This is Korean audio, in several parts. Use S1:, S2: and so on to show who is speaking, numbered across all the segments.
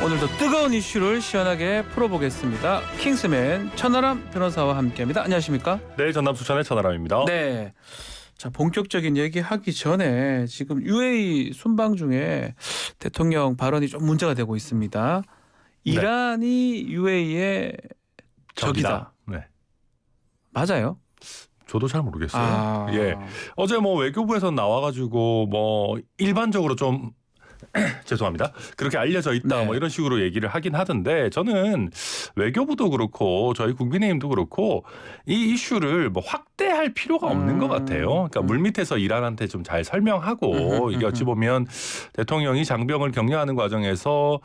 S1: 오늘도 뜨거운 이슈를 시원하게 풀어보겠습니다. 킹스맨 천하람 변호사와 함께합니다. 안녕하십니까?
S2: 네, 전남 수천의 천하람입니다.
S1: 네. 자, 본격적인 얘기하기 전에 지금 UAE 순방 중에 대통령 발언이 좀 문제가 되고 있습니다. 이란이 UAE의 적이다.
S2: 네.
S1: 맞아요?
S2: 저도 잘 모르겠어요. 예. 어제 뭐 외교부에서 나와가지고 뭐 일반적으로 좀 죄송합니다. 그렇게 알려져 있다
S1: 네.
S2: 뭐 이런 식으로 얘기를 하긴 하던데 저는 외교부도 그렇고 저희 국민의힘도 그렇고 이 이슈를 뭐 확대할 필요가 없는 것 같아요. 그러니까 물밑에서 이란한테 좀 잘 설명하고 이게 어찌 보면 대통령이 장병을 격려하는 과정에서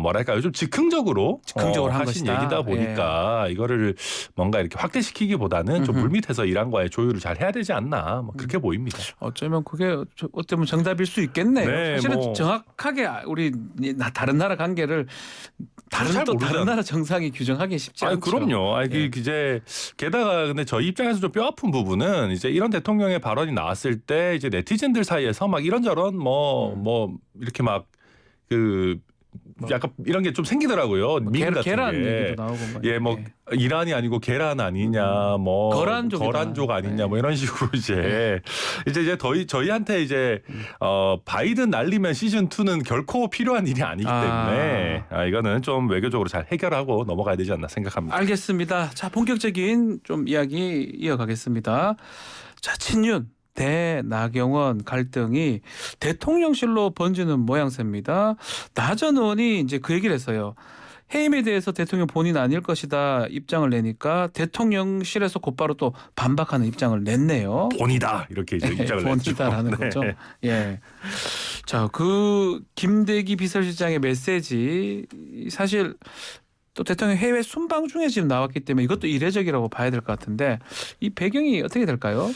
S2: 뭐랄까 요즘 즉흥적으로
S1: 한
S2: 하신
S1: 것이다.
S2: 얘기다 보니까 이거를 뭔가 이렇게 확대시키기보다는 좀 물밑에서 이란과의 조율을 잘 해야 되지 않나 뭐 그렇게 보입니다.
S1: 어쩌면 그게 어쩌면 정답일 수 있겠네요.
S2: 네,
S1: 사실은
S2: 뭐.
S1: 정확하게 우리 다른 나라 관계를 다른 나라 정상이 규정하기 쉽지 않죠.
S2: 그럼요.
S1: 예.
S2: 이제 게다가 근데 저희 입장에서 좀 뼈아픈 부분은 이제 이런 대통령의 발언이 나왔을 때 이제 네티즌들 사이에서 막 이런저런 뭐 이렇게 막 약간 이런 게 좀 생기더라고요. 밈 같은
S1: 계란
S2: 게.
S1: 얘기도 나오고
S2: 예, 뭐 이란이 아니고 계란 아니냐, 뭐 거란족 아니냐, 뭐 이런 식으로 이제 저희한테 이제 바이든 날리면 시즌 2는 결코 필요한 일이 아니기 때문에 이거는 좀 외교적으로 잘 해결하고 넘어가야 되지 않나 생각합니다.
S1: 알겠습니다. 자, 본격적인 좀 이야기 이어가겠습니다. 자, 친윤 대 나경원 갈등이 대통령실로 번지는 모양새입니다. 나 전 의원이 이제 그 얘기를 했어요. 해임에 대해서 대통령 본인 아닐 것이다 입장을 내니까 대통령실에서 곧바로 또 반박하는 입장을 냈네요.
S2: 본이다 이렇게 이제 입장을 냈죠.
S1: 본이다라는 거죠. 예. 자, 그 김대기 비서실장의 메시지 사실 또 대통령 해외 순방 중에 지금 나왔기 때문에 이것도 이례적이라고 봐야 될 것 같은데 이 배경이 어떻게 될까요?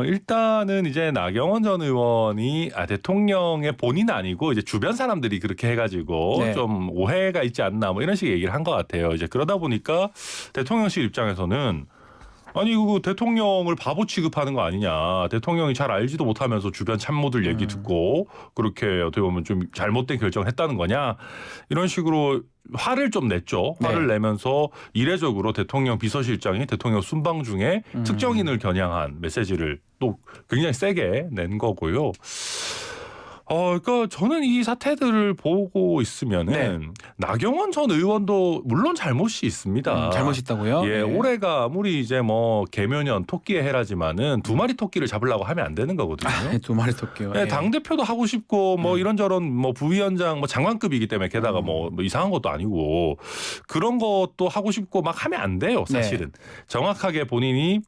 S2: 일단은 이제 나경원 전 의원이 대통령의 본인 아니고 이제 주변 사람들이 그렇게 해가지고 좀 오해가 있지 않나 뭐 이런 식의 얘기를 한 것 같아요. 이제 그러다 보니까 대통령실 입장에서는 아니 그 대통령을 바보 취급하는 거 아니냐. 대통령이 잘 알지도 못하면서 주변 참모들 얘기 듣고 그렇게 어떻게 보면 좀 잘못된 결정을 했다는 거냐. 이런 식으로 화를 좀 냈죠. 화를 내면서 이례적으로 대통령 비서실장이 대통령 순방 중에 특정인을 겨냥한 메시지를 또 굉장히 세게 낸 거고요. 그러니까 저는 이 사태들을 보고 있으면은 나경원 전 의원도 물론 잘못이 있습니다.
S1: 잘못이 있다고요?
S2: 예, 올해가 아무리 이제 뭐 개묘년 토끼의 해라지만은 두 마리 토끼를 잡으려고 하면 안 되는 거거든요.
S1: 두 마리 토끼요.
S2: 네, 당 대표도 하고 싶고 뭐 이런저런 뭐 부위원장 뭐 장관급이기 때문에 게다가 뭐 이상한 것도 아니고 그런 것도 하고 싶고 막 하면 안 돼요. 사실은 정확하게 본인이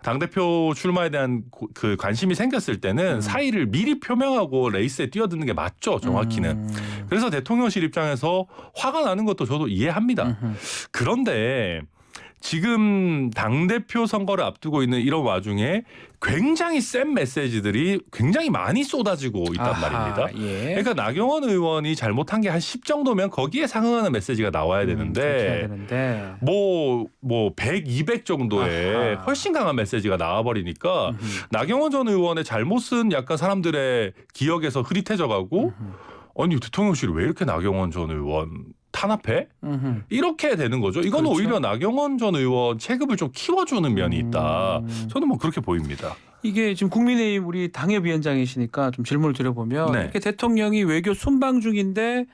S2: 당대표 출마에 대한 그 관심이 생겼을 때는 사의를 미리 표명하고 레이스에 뛰어드는 게 맞죠. 정확히는. 그래서 대통령실 입장에서 화가 나는 것도 저도 이해합니다. 그런데 지금 당대표 선거를 앞두고 있는 이런 와중에 굉장히 센 메시지들이 굉장히 많이 쏟아지고 있단 말입니다. 그러니까 나경원 의원이 잘못한 게 한 10 정도면 거기에 상응하는 메시지가 나와야 되는데 뭐 100, 200 정도의 훨씬 강한 메시지가 나와버리니까 나경원 전 의원의 잘못은 약간 사람들의 기억에서 흐릿해져가고 아니 대통령실이 왜 이렇게 나경원 전 의원 탄압해? 이렇게 되는 거죠. 이건 오히려 나경원 전 의원 체급을 좀 키워주는 면이 있다. 저는 뭐 그렇게 보입니다.
S1: 이게 지금 국민의힘 우리 당협위원장이시니까 좀 질문을 드려보면 이렇게 대통령이 외교 순방 중인데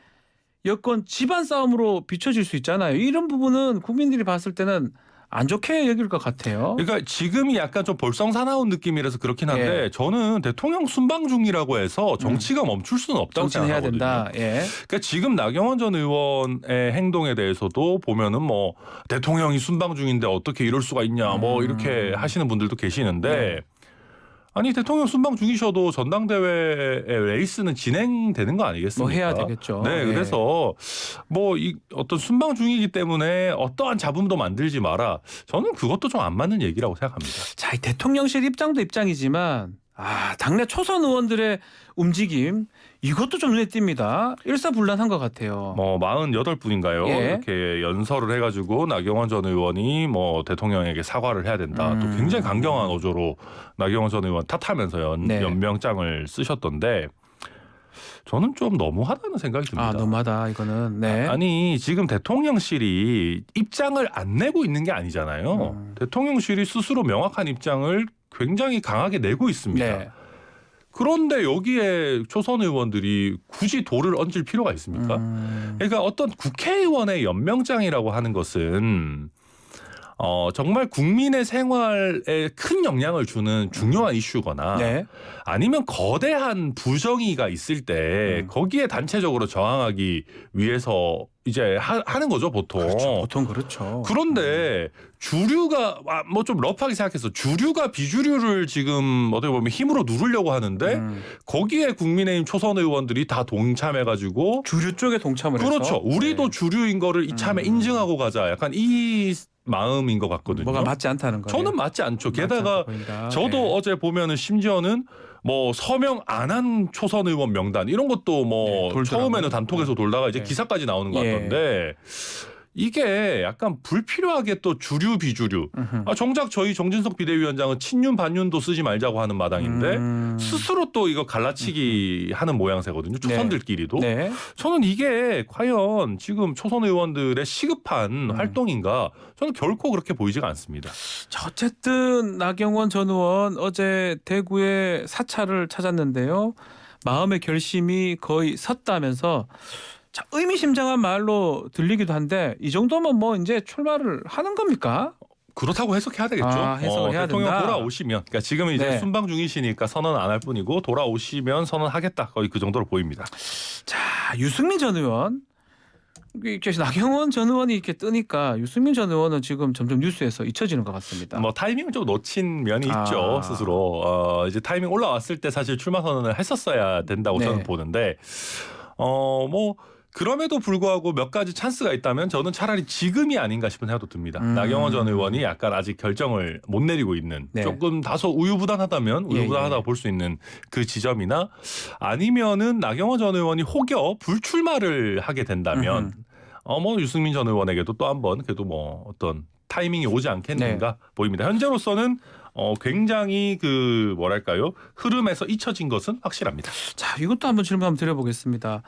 S1: 여권 집안 싸움으로 비춰질 수 있잖아요. 이런 부분은 국민들이 봤을 때는 안 좋게 여길 것 같아요.
S2: 그러니까 지금이 약간 좀 볼썽사나운 느낌이라서 그렇긴 한데 저는 대통령 순방 중이라고 해서 정치가 멈출 수는 없다고 생각하거든요.
S1: 된다.
S2: 그러니까 지금 나경원 전 의원의 행동에 대해서도 보면은 뭐 대통령이 순방 중인데 어떻게 이럴 수가 있냐 뭐 이렇게 하시는 분들도 계시는데 아니 대통령 순방 중이셔도 전당대회의 레이스는 진행되는 거 아니겠습니까?
S1: 뭐 해야 되겠죠.
S2: 네, 그래서 뭐 이 어떤 순방 중이기 때문에 어떠한 잡음도 만들지 마라. 저는 그것도 좀 안 맞는 얘기라고 생각합니다.
S1: 자, 이 대통령실 입장도 입장이지만 당내 초선 의원들의 움직임 이것도 좀 눈에 띕니다. 일사불란한 것 같아요.
S2: 뭐 48분인가요? 이렇게 연설을 해가지고 나경원 전 의원이 뭐 대통령에게 사과를 해야 된다. 또 굉장히 강경한 어조로 나경원 전 의원 탓하면서 연명장을 쓰셨던데 저는 좀 너무하다는 생각이 듭니다.
S1: 아, 너무하다 이거는. 네.
S2: 아니 지금 대통령실이 입장을 안 내고 있는 게 아니잖아요. 대통령실이 스스로 명확한 입장을 굉장히 강하게 내고 있습니다.
S1: 네.
S2: 그런데 여기에 초선 의원들이 굳이 돌을 얹을 필요가 있습니까? 그러니까 어떤 국회의원의 연명장이라고 하는 것은 정말 국민의 생활에 큰 영향을 주는 중요한 이슈거나
S1: 네.
S2: 아니면 거대한 부정의가 있을 때 거기에 단체적으로 저항하기 위해서 이제 하는 거죠, 보통.
S1: 그렇죠. 보통 그렇죠.
S2: 그런데 주류가 뭐 좀 러프하게 생각해서 주류가 비주류를 지금 어떻게 보면 힘으로 누르려고 하는데 거기에 국민의힘 초선 의원들이 다 동참해가지고
S1: 주류 쪽에 동참을 해서.
S2: 그렇죠. 우리도
S1: 네.
S2: 주류인 거를 이참에 인증하고 가자. 약간 이 마음인 것 같거든요.
S1: 뭐가 맞지 않다는 거예요.
S2: 저는 맞지 않죠.
S1: 맞지
S2: 게다가
S1: 않다 보인다.
S2: 저도
S1: 네.
S2: 어제 보면은 심지어는 뭐 서명 안 한 초선 의원 명단 이런 것도 뭐
S1: 네, 돌더라고요.
S2: 처음에는 단톡에서 돌다가 이제
S1: 네.
S2: 기사까지 나오는 것
S1: 예.
S2: 같던데 이게 약간 불필요하게 또 주류 비주류. 정작 저희 정진석 비대위원장은 친윤 반윤도 쓰지 말자고 하는 마당인데 스스로 또 이거 갈라치기 하는 모양새거든요. 초선들끼리도.
S1: 네.
S2: 저는 이게 과연 지금 초선 의원들의 시급한 활동인가? 저는 결코 그렇게 보이지가 않습니다.
S1: 자, 어쨌든 나경원 전 의원 어제 대구에 사찰을 찾았는데요. 마음의 결심이 거의 섰다면서 자, 의미심장한 말로 들리기도 한데 이 정도면 뭐 이제 출마를 하는 겁니까?
S2: 그렇다고 해석해야 되겠죠.
S1: 해석을 해야
S2: 대통령
S1: 된다.
S2: 돌아오시면, 그러니까 지금은 이제
S1: 네.
S2: 순방 중이시니까 선언 안 할 뿐이고 돌아오시면 선언하겠다. 거의 그 정도로 보입니다.
S1: 자, 유승민 전 의원. 이렇게 나경원 전 의원이 이렇게 뜨니까 유승민 전 의원은 지금 점점 뉴스에서 잊혀지는 것 같습니다.
S2: 뭐 타이밍을 좀 놓친 면이 있죠. 스스로 이제 타이밍 올라왔을 때 사실 출마 선언을 했었어야 된다고
S1: 네.
S2: 저는 보는데 뭐 그럼에도 불구하고 몇 가지 찬스가 있다면 저는 차라리 지금이 아닌가 싶은 생각도 듭니다. 나경원 전 의원이 약간 아직 결정을 못 내리고 있는
S1: 네.
S2: 조금 다소 우유부단하다면 우유부단하다고 볼 수 있는 그 지점이나 아니면은 나경원 전 의원이 혹여 불출마를 하게 된다면 뭐 유승민 전 의원에게도 또 한번 그래도 뭐 어떤 타이밍이 오지 않겠는가 보입니다. 현재로서는 굉장히 그 뭐랄까요 흐름에서 잊혀진 것은 확실합니다.
S1: 자, 이것도 한번 질문 한번 드려보겠습니다.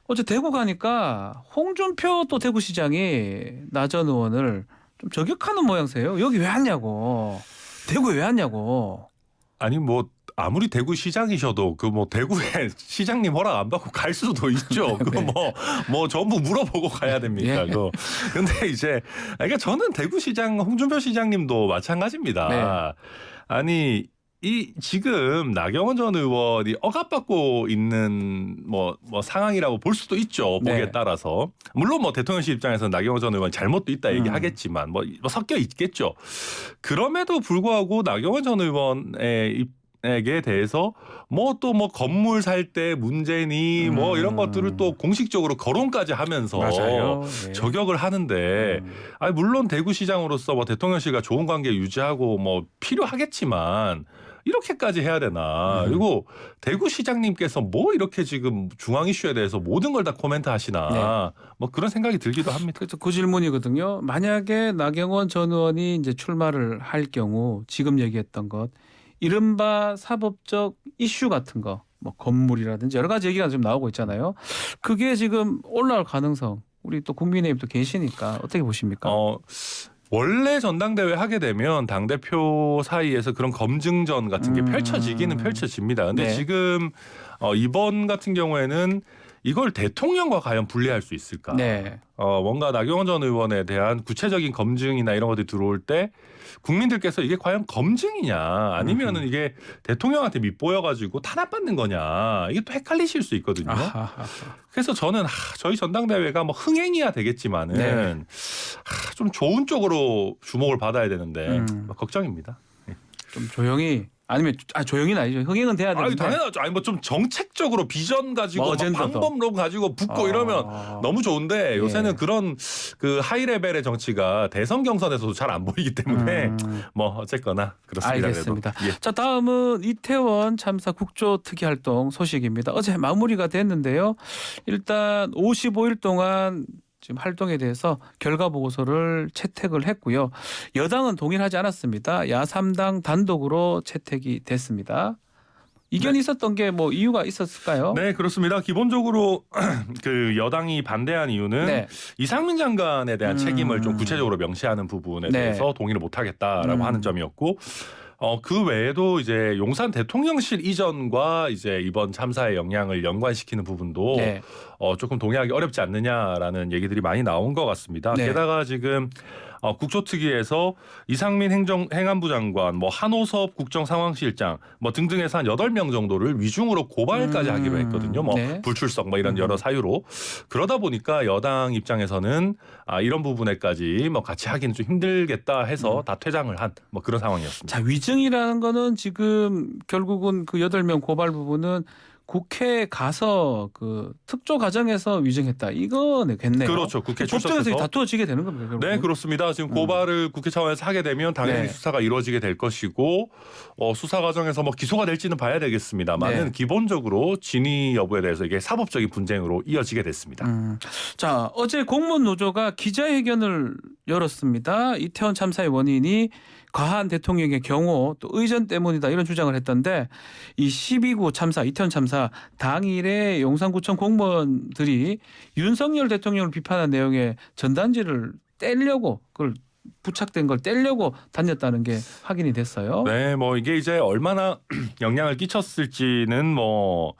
S1: 어제 대구 가니까 홍준표 또 대구시장이 나 전 의원을 좀 저격하는 모양새예요. 여기 왜 왔냐고. 대구에 왜 왔냐고.
S2: 아니 뭐 아무리 대구 시장이셔도 그 뭐 대구에 시장님 허락 안 받고 갈 수도 있죠. 그거 뭐 전부 물어보고 가야 됩니까?
S1: 예.
S2: 그거. 근데 이제 그러니까 저는 대구 시장 홍준표 시장님도 마찬가지입니다.
S1: 네.
S2: 아니 이 지금 나경원 전 의원이 억압받고 있는 뭐 상황이라고 볼 수도 있죠. 보기에
S1: 네.
S2: 따라서 물론 뭐 대통령실 입장에서는 나경원 전 의원 잘못도 있다 얘기하겠지만 뭐 섞여 있겠죠. 그럼에도 불구하고 나경원 전 의원의 에게 대해서 뭐 또 뭐 건물 살 때 문제니 뭐 이런 것들을 또 공식적으로 거론까지 하면서
S1: 맞아요. 예.
S2: 저격을 하는데 아니 물론 대구시장으로서 뭐 대통령실과 좋은 관계 유지하고 뭐 필요하겠지만 이렇게까지 해야 되나. 그리고 대구시장님께서 뭐 이렇게 지금 중앙 이슈에 대해서 모든 걸 다 코멘트 하시나. 뭐 그런 생각이 들기도 합니다.
S1: 그래서 그 질문이거든요. 만약에 나경원 전 의원이 이제 출마를 할 경우 지금 얘기했던 것 이른바 사법적 이슈 같은 거, 뭐 건물이라든지 여러 가지 얘기가 좀 나오고 있잖아요. 그게 지금 올라올 가능성, 우리 또 국민의힘도 계시니까 어떻게 보십니까?
S2: 원래 전당대회 하게 되면 당대표 사이에서 그런 검증전 같은 게 펼쳐지기는 펼쳐집니다. 근데
S1: 네.
S2: 지금 이번 같은 경우에는 이걸 대통령과 과연 분리할 수 있을까?
S1: 네.
S2: 뭔가 나경원 전 의원에 대한 구체적인 검증이나 이런 것들이 들어올 때 국민들께서 이게 과연 검증이냐 아니면은 이게 대통령한테 밑보여가지고 탄압받는 거냐 이게 또 헷갈리실 수 있거든요.
S1: 아하하.
S2: 그래서 저는 저희 전당대회가 뭐 흥행이야 되겠지만은
S1: 네.
S2: 좀 좋은 쪽으로 주목을 받아야 되는데 걱정입니다.
S1: 좀 조용히 아니면 조용히는 아니죠. 흥행은 돼야 되는데.
S2: 아니 당연하죠. 아니 뭐 좀 정책적으로 비전 가지고
S1: 뭐
S2: 막
S1: 어젠다도.
S2: 방법론 가지고 붙고 이러면 너무 좋은데 요새는
S1: 예.
S2: 그런 그 하이 레벨의 정치가 대선 경선에서도 잘 안 보이기 때문에 뭐 어쨌거나 그렇습니다.
S1: 알겠습니다.
S2: 그래도. 예.
S1: 자, 다음은 이태원 참사 국조 특위활동 소식입니다. 어제 마무리가 됐는데요. 일단 55일 동안 지금 활동에 대해서 결과 보고서를 채택을 했고요. 여당은 동의하지 않았습니다. 야3당 단독으로 채택이 됐습니다. 이견이 있었던 게 뭐 이유가 있었을까요?
S2: 네, 그렇습니다. 기본적으로 그 여당이 반대한 이유는
S1: 네.
S2: 이상민 장관에 대한 책임을 좀 구체적으로 명시하는 부분에
S1: 네.
S2: 대해서 동의를 못하겠다라고 하는 점이었고, 그 외에도 이제 용산 대통령실 이전과 이제 이번 참사의 영향을 연관시키는 부분도
S1: 네.
S2: 조금 동의하기 어렵지 않느냐라는 얘기들이 많이 나온 것 같습니다.
S1: 네.
S2: 게다가 지금 국조특위에서 이상민 행안부 장관, 뭐 한호섭 국정상황실장 뭐 등등해서 한 8명 정도를 위중으로 고발까지 하기로 했거든요. 뭐
S1: 네.
S2: 불출석 뭐 이런 여러 사유로. 그러다 보니까 여당 입장에서는 이런 부분에까지 뭐 같이 하기는 좀 힘들겠다 해서 다 퇴장을 한 뭐 그런 상황이었습니다.
S1: 자, 위증이라는 거는 지금 결국은 그 8명 고발 부분은 국회에 가서 그 특조 과정에서 위증했다. 이거겠네요.
S2: 그렇죠. 국회
S1: 법정에서
S2: 출석해서.
S1: 다투어지게 되는 겁니다. 결국은.
S2: 네, 그렇습니다. 지금 고발을 국회 차원에서 하게 되면 당연히
S1: 네.
S2: 수사가 이루어지게 될 것이고 수사 과정에서 뭐 기소가 될지는 봐야 되겠습니다만은
S1: 네.
S2: 기본적으로 진위 여부에 대해서 이게 사법적인 분쟁으로 이어지게 됐습니다.
S1: 자, 어제 공무원 노조가 기자회견을 열었습니다. 이태원 참사의 원인이 과한 대통령의 경호 또 의전 때문이다 이런 주장을 했던데 이 12구 참사 이태원 참사 당일에 용산구청 공무원들이 윤석열 대통령을 비판한 내용의 전단지를 떼려고 그걸 부착된 걸 떼려고 다녔다는 게 확인이 됐어요.
S2: 네, 뭐 이게 이제 얼마나 영향을 끼쳤을지는 뭐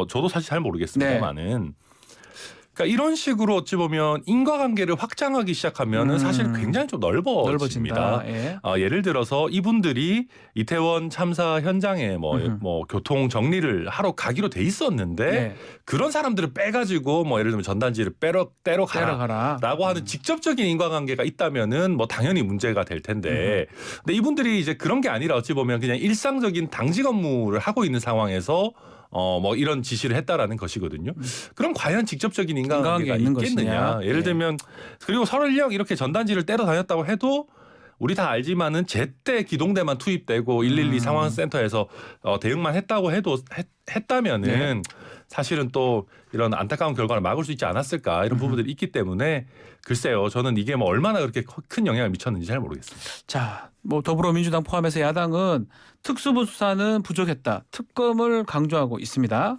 S2: 저도 사실 잘 모르겠습니다만은. 그러니까 이런 식으로 어찌 보면 인과관계를 확장하기 시작하면은 사실 굉장히 좀 넓어집니다.
S1: 예.
S2: 예를 들어서 이분들이 이태원 참사 현장에 뭐 교통 정리를 하러 가기로 돼 있었는데
S1: 네.
S2: 그런 사람들을 빼가지고 뭐 예를 들면 전단지를 떼러 가라라고 하는 직접적인 인과관계가 있다면은 뭐 당연히 문제가 될 텐데, 근데 이분들이 이제 그런 게 아니라 어찌 보면 그냥 일상적인 당직 업무를 하고 있는 상황에서 뭐 이런 지시를 했다라는 것이거든요. 그럼 과연 직접적인 인과관계가
S1: 있는
S2: 있겠느냐?
S1: 것이냐?
S2: 예를 들면 그리고 설령 이렇게 전단지를 떼러 다녔다고 해도 우리 다 알지만은 제때 기동대만 투입되고 112 상황센터에서 대응만 했다고 해도 했다면은 사실은 또 이런 안타까운 결과를 막을 수 있지 않았을까 이런 부분들이 있기 때문에 글쎄요, 저는 이게 뭐 얼마나 그렇게 큰 영향을 미쳤는지 잘 모르겠습니다.
S1: 자, 뭐 더불어민주당 포함해서 야당은 특수부 수사는 부족했다. 특검을 강조하고 있습니다.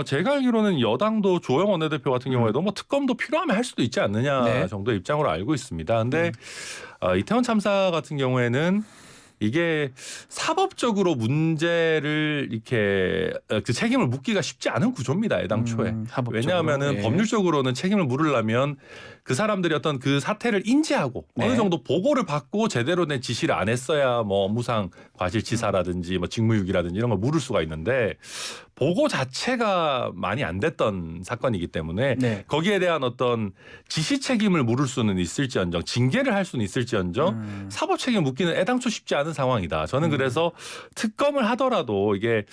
S2: 제가 알기로는 여당도 조영 원내대표 같은 경우에도 뭐 특검도 필요하면 할 수도 있지 않느냐
S1: 네. 정도의
S2: 입장으로 알고 있습니다. 근데 이태원 참사 같은 경우에는 이게 사법적으로 문제를 이렇게 그 책임을 묻기가 쉽지 않은 구조입니다. 애당초에. 왜냐하면은 법률적으로는 책임을 물으려면 그 사람들이 어떤 그 사태를 인지하고 어느 정도 보고를 받고 제대로 된 지시를 안 했어야 뭐 업무상 과실치사라든지 뭐 직무유기라든지 이런 걸 물을 수가 있는데 보고 자체가 많이 안 됐던 사건이기 때문에 거기에 대한 어떤 지시 책임을 물을 수는 있을지언정 징계를 할 수는 있을지언정 사법 책임을 묻기는 애당초 쉽지 않은 상황이다. 저는 그래서 특검을 하더라도 이게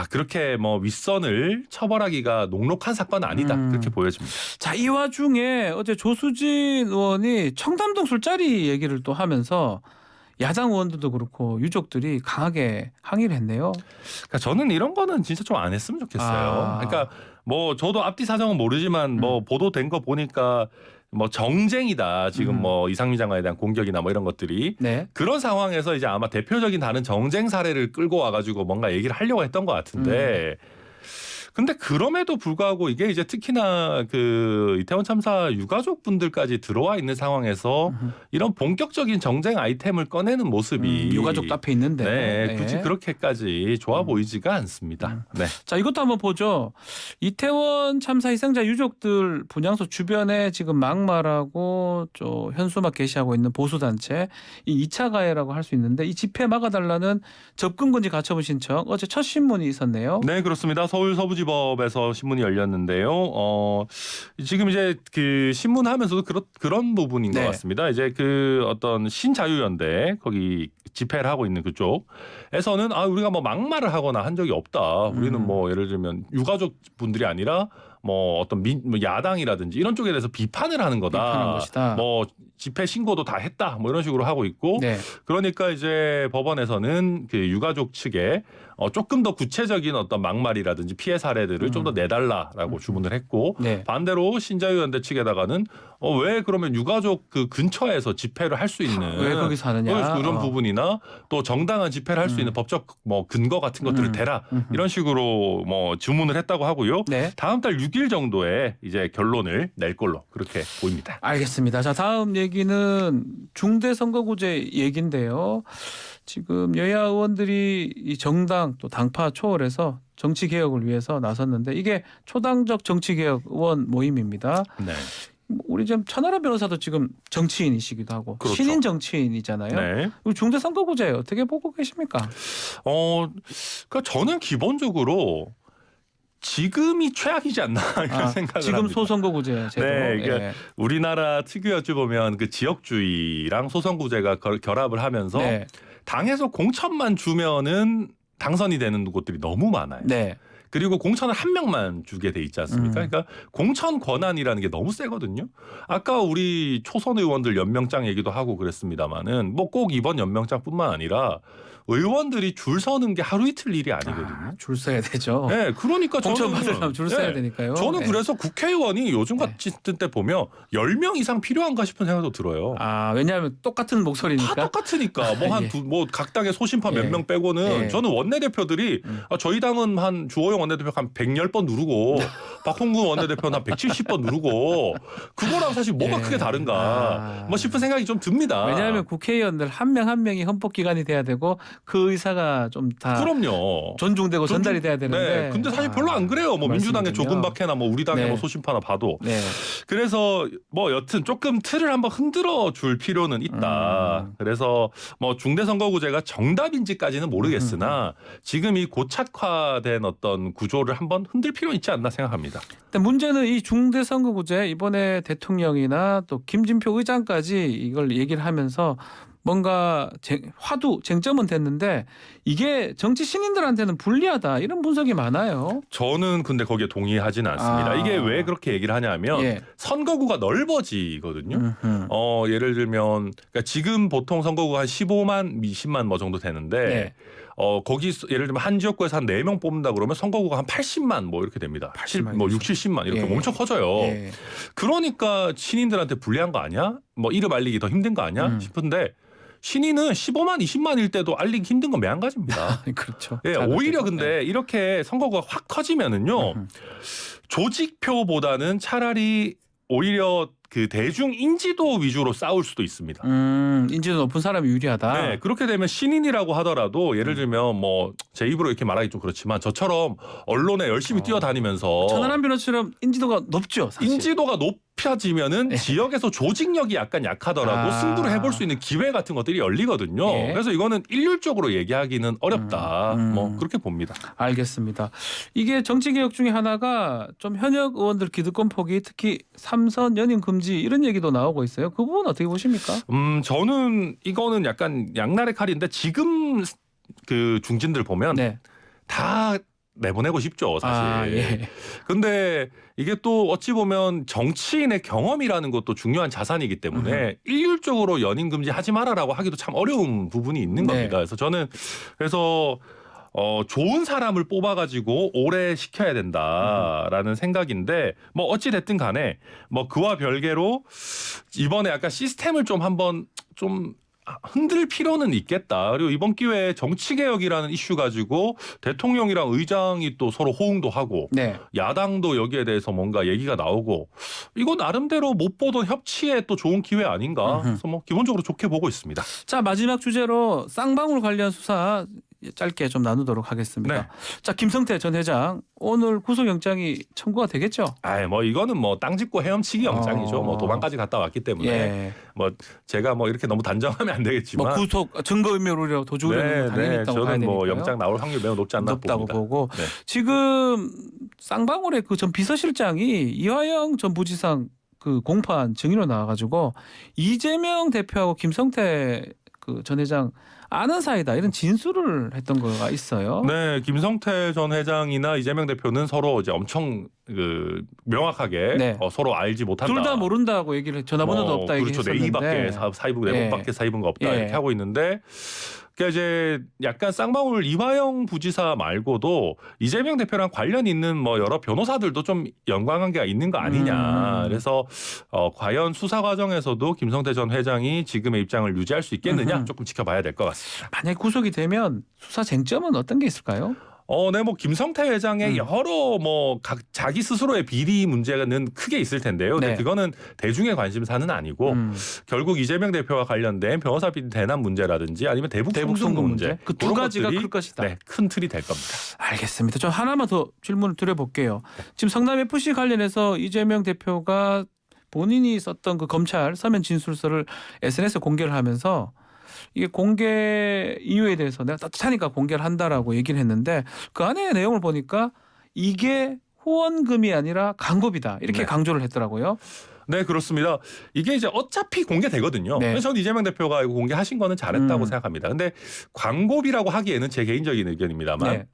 S2: 그렇게 뭐 윗선을 처벌하기가 녹록한 사건은 아니다. 그렇게 보여집니다.
S1: 자, 이 와중에 어제 조수진 의원이 청담동 술자리 얘기를 또 하면서 야당 의원들도 그렇고 유족들이 강하게 항의를 했네요.
S2: 그러니까 저는 이런 거는 진짜 좀 안 했으면 좋겠어요. 그러니까 뭐 저도 앞뒤 사정은 모르지만 뭐 보도된 거 보니까 뭐 정쟁이다. 지금 뭐 이상민 장관에 대한 공격이나 뭐 이런 것들이 그런 상황에서 이제 아마 대표적인 다른 정쟁 사례를 끌고 와가지고 뭔가 얘기를 하려고 했던 것 같은데. 근데 그럼에도 불구하고 이게 이제 특히나 그 이태원 참사 유가족 분들까지 들어와 있는 상황에서 이런 본격적인 정쟁 아이템을 꺼내는 모습이
S1: 유가족도 앞에 있는데
S2: 굳이 그렇게까지 좋아 보이지가 않습니다.
S1: 자, 이것도 한번 보죠. 이태원 참사 희생자 유족들 분향소 주변에 지금 막말하고 저 현수막 게시하고 있는 보수단체 이 2차 가해라고 할 수 있는데 이 집회 막아달라는 접근금지 가처분 신청 어제 첫 신문이 있었네요.
S2: 네, 그렇습니다. 서울 서부지법에서 신문이 열렸는데요. 지금 이제 그 신문하면서도 그런 부분인 것 같습니다. 이제 그 어떤 신자유연대 거기 집회를 하고 있는 그쪽에서는 우리가 뭐 막말을 하거나 한 적이 없다. 우리는 뭐 예를 들면 유가족 분들이 아니라 뭐 어떤 뭐 야당이라든지 이런 쪽에 대해서 비판을 하는 거다.
S1: 비판한 것이다.
S2: 뭐 집회 신고도 다 했다. 뭐 이런 식으로 하고 있고 그러니까 이제 법원에서는 그 유가족 측에 조금 더 구체적인 어떤 막말이라든지 피해 사례들을 좀 더 내달라라고 주문을 했고
S1: 네.
S2: 반대로 신자유연대 측에다가는 왜 그러면 유가족 그 근처에서 집회를 할 수 있는
S1: 왜 거기서 하느냐
S2: 그런 부분이나 또 정당한 집회를 할 수 있는 법적 뭐 근거 같은 것들을 대라 이런 식으로 뭐 주문을 했다고 하고요.
S1: 네.
S2: 다음 달 6일 정도에 이제 결론을 낼 걸로 그렇게 보입니다.
S1: 알겠습니다. 자, 다음 얘기는 중대선거구제 얘기인데요. 지금 여야 의원들이 이 정당 또 당파 초월해서 정치 개혁을 위해서 나섰는데 이게 초당적 정치 개혁 의원 모임입니다.
S2: 네.
S1: 우리 지금 천하람 변호사도 지금 정치인이시기도 하고
S2: 그렇죠.
S1: 신인 정치인이잖아요.
S2: 네.
S1: 중대선거구제 어떻게 보고 계십니까?
S2: 그러니까 저는 기본적으로 지금이 최악이지 않나 이런 생각을
S1: 지금
S2: 합니다.
S1: 소선거구제 제도.
S2: 네, 이게
S1: 예.
S2: 우리나라 특유의 어찌 보면 그 지역주의랑 소선구제가 결합을 하면서
S1: 네.
S2: 당에서 공천만 주면은 당선이 되는 곳들이 너무 많아요.
S1: 네.
S2: 그리고 공천을 한 명만 주게 돼 있지 않습니까? 그러니까 공천 권한이라는 게 너무 세거든요. 아까 우리 초선 의원들 연명장 얘기도 하고 그랬습니다마는 뭐 꼭 이번 연명장뿐만 아니라 의원들이 줄 서는 게 하루 이틀 일이 아니거든요.
S1: 줄 서야 되죠.
S2: 네, 그러니까
S1: 공천
S2: 저는
S1: 받으려면 줄 서야 되니까요.
S2: 저는
S1: 네.
S2: 그래서 국회의원이 요즘 같은 때 보면 10명 이상 필요한가 싶은 생각도 들어요.
S1: 왜냐하면 똑같은 목소리니까.
S2: 다 똑같으니까 뭐 각 당의 소신파 몇 명 빼고는 저는 원내대표들이 저희 당은 한 주호영 원내대표 한 110번 누르고 박홍근 원내대표는 한 170번 누르고 그거랑 사실 뭐가 크게 다른가 뭐 싶은 생각이 좀 듭니다.
S1: 왜냐하면 국회의원들 한 명 한 명이 헌법기관이 돼야 되고 그 의사가 좀 다
S2: 그럼요.
S1: 존중되고 전달이 돼야 되는데.
S2: 네. 근데 사실 별로 안 그래요. 뭐 민주당의 조금박해나 뭐 우리 당의
S1: 네.
S2: 뭐 소신파나 봐도.
S1: 네.
S2: 그래서 뭐 여튼 조금 틀을 한번 흔들어 줄 필요는 있다. 그래서 뭐 중대선거구제가 정답인지까지는 모르겠으나 지금 이 고착화된 어떤 구조를 한번 흔들 필요는 있지 않나 생각합니다.
S1: 근데 문제는 이 중대선거구제 이번에 대통령이나 또 김진표 의장까지 이걸 얘기를 하면서 뭔가 쟁점은 됐는데 이게 정치 신인들한테는 불리하다 이런 분석이 많아요.
S2: 저는 근데 거기에 동의하지는 않습니다. 이게 왜 그렇게 얘기를 하냐면 선거구가 넓어지거든요. 예를 들면 그러니까 지금 보통 선거구가 한 15만, 20만 뭐 정도 되는데 거기 예를 들면 한 지역구에서 한 4명 뽑는다 그러면 선거구가 한 80만 뭐 이렇게 됩니다.
S1: 80만
S2: 뭐 6, 70만 이렇게 엄청 커져요. 그러니까 신인들한테 불리한 거 아니야? 뭐 이름 알리기 더 힘든 거 아니야? 싶은데 신인은 15만, 20만일 때도 알리기 힘든 건 매한가지입니다.
S1: 그렇죠.
S2: 예, 오히려 근데 이렇게 선거가 확 커지면은요. 조직표보다는 차라리 오히려 그 대중 인지도 위주로 싸울 수도 있습니다.
S1: 인지도 높은 사람이 유리하다.
S2: 네, 그렇게 되면 신인이라고 하더라도 예를 들면 뭐 제 입으로 이렇게 말하기 좀 그렇지만 저처럼 언론에 열심히 뛰어다니면서
S1: 천하람 변호사처럼 인지도가 높죠. 사실.
S2: 인지도가 높아지면은 지역에서 조직력이 약간 약하더라도 승부를 해볼 수 있는 기회 같은 것들이 열리거든요. 그래서 이거는 일률적으로 얘기하기는 어렵다. 뭐 그렇게 봅니다.
S1: 알겠습니다. 이게 정치개혁 중에 하나가 좀 현역 의원들 기득권 포기 특히 삼선 연임 금지 이런 얘기도 나오고 있어요. 그 부분 어떻게 보십니까?
S2: 저는 이거는 약간 양날의 칼인데 지금 그 중진들 보면 다 내보내고 싶죠, 사실. 근데 이게 또 어찌 보면 정치인의 경험이라는 것도 중요한 자산이기 때문에 일률적으로 연임 금지하지 마라라고 하기도 참 어려운 부분이 있는 겁니다. 그래서 저는 좋은 사람을 뽑아가지고 오래 시켜야 된다라는 생각인데 뭐 어찌 됐든 간에 뭐 그와 별개로 이번에 약간 시스템을 좀 한번 좀 흔들 필요는 있겠다. 그리고 이번 기회에 정치개혁이라는 이슈 가지고 대통령이랑 의장이 또 서로 호응도 하고 야당도 여기에 대해서 뭔가 얘기가 나오고 이거 나름대로 못 보던 협치에 또 좋은 기회 아닌가. 그래서 뭐 기본적으로 좋게 보고 있습니다.
S1: 자, 마지막 주제로 쌍방울 관련 수사 짧게 좀 나누도록 하겠습니다. 자, 김성태 전 회장 오늘 구속영장이 청구가 되겠죠?
S2: 뭐 이거는 뭐 땅 짚고 헤엄치기 영장이죠. 뭐 도망까지 갔다 왔기 때문에 뭐 제가 뭐 이렇게 너무 단정하면 안 되겠지만
S1: 뭐 구속 증거인멸 도주 우려는 당연히 있다고 봐야
S2: 저는 뭐
S1: 되니까요.
S2: 영장 나올 확률 매우 높지 않나
S1: 높다고
S2: 봅니다.
S1: 보고 지금 쌍방울의 그 전 비서실장이 이화영 전 부지사 그 공판 증인으로 나와가지고 이재명 대표하고 김성태 그 전 회장 아는 사이다 이런 진술을 했던 거가 있어요.
S2: 네, 김성태 전 회장이나 이재명 대표는 서로 이제 엄청 그 명확하게
S1: 네.
S2: 서로 알지 못한다.
S1: 둘 다 모른다고 얘기를 전화번호도 없다
S2: 그렇죠.
S1: 얘기했었는데.
S2: 내의밖에 사입은 내복밖에 사입은 거 없다
S1: 예.
S2: 이렇게 하고 있는데. 그러니까 이제 약간 쌍방울 이화영 부지사 말고도 이재명 대표랑 관련 있는 뭐 여러 변호사들도 좀 연관관계가 있는 거 아니냐. 그래서 과연 수사 과정에서도 김성태 전 회장이 지금의 입장을 유지할 수 있겠느냐 조금 지켜봐야 될 것 같습니다.
S1: 만약 구속이 되면 수사 쟁점은 어떤 게 있을까요?
S2: 네, 뭐 김성태 회장의 여러 뭐 자기 스스로의 비리 문제는 크게 있을 텐데요. 근데
S1: 네.
S2: 그거는 대중의 관심사는 아니고 결국 이재명 대표와 관련된 변호사 비리 대납 문제라든지 아니면 대북 송금 문제
S1: 그 두
S2: 그런
S1: 가지가
S2: 것들이
S1: 클 것이다.
S2: 네, 큰 틀이 될 겁니다.
S1: 알겠습니다. 저 하나만 더 질문을 드려볼게요. 지금 성남 FC 관련해서 이재명 대표가 본인이 썼던 그 검찰 서면 진술서를 SNS에 공개를 하면서 이게 공개 이유에 대해서 내가 따뜻하니까 공개를 한다라고 얘기를 했는데 그 안에 내용을 보니까 이게 후원금이 아니라 광고비다 이렇게
S2: 네.
S1: 강조를 했더라고요.
S2: 네, 그렇습니다. 이게 이제 어차피 공개되거든요.
S1: 네.
S2: 그래서 저는 이재명 대표가 이거 공개하신 거는 잘했다고 생각합니다. 근데 광고비라고 하기에는 제 개인적인 의견입니다만
S1: 네.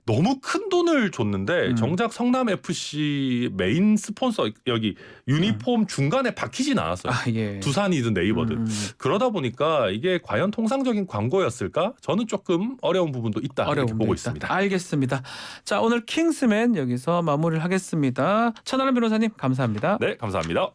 S2: 너무 큰 돈을 줬는데 정작 성남 FC 메인 스폰서 여기 유니폼 중간에 박히진 않았어요.
S1: 예.
S2: 두산이든 네이버든. 그러다 보니까 이게 과연 통상적인 광고였을까? 저는 조금 어려운 부분도 있다 이렇게 보고 있습니다.
S1: 알겠습니다. 자, 오늘 킹스맨 여기서 마무리를 하겠습니다. 천하람 변호사님 감사합니다.
S2: 네, 감사합니다.